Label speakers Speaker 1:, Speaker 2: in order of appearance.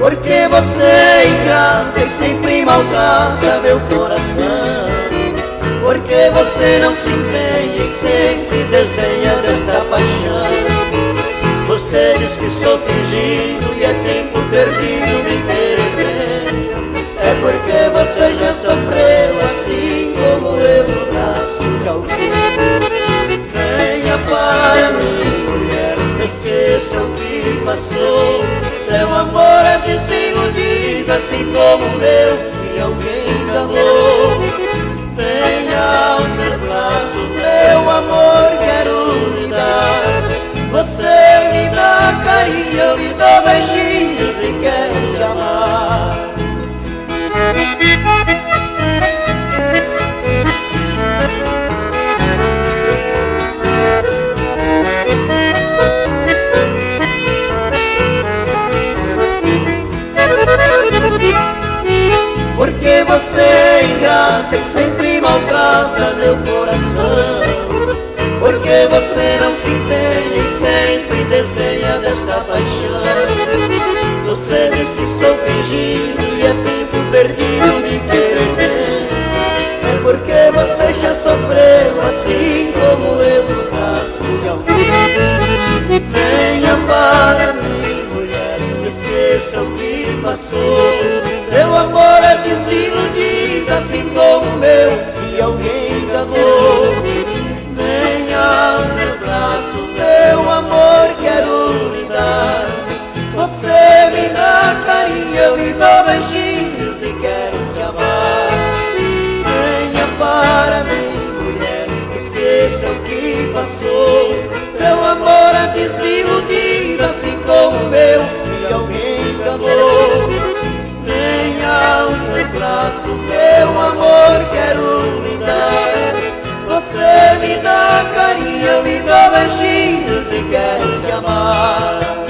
Speaker 1: Porque você é ingrata e sempre maltrata meu coração. Porque você não se empenha e sempre desdenha desta paixão. Você diz que sou fingido e é tempo perdido me querer bem. É porque você já sofreu assim como eu no braço de alguém. Venha para mim, mulher, esqueça o que passou. Seu amor é desiludido, assim como o meu, que alguém enganou. Venha aos meus braços, meu amor, quero lhe dar. Você me dá carinho, eu lhe dou beijinhos e quero te amar. Porque você é ingrata e sempre maltrata meu coração. Porque você não se empenha e sempre desdenha desta paixão. Você diz que sou fingido e é tempo perdido me querer bem. É porque você já sofreu assim como eu no braço de alguém. Venha para mim, mulher, esqueça o que passou. Seu amor é desiludido, assim como o meu, que alguém enganou. Venha aos meus braços, meu amor, quero lhe dar. Você me dá carinho, eu lhe dou beijinhos e quero te amar. Venha para mim, mulher, esqueça o que passou. Seu amor é desiludido, assim como o meu, que alguém enganou. Venha aos meus braços, meu amor, quero lhe dar. Você me dá carinho, eu lhe dou beijinhos e quero te amar.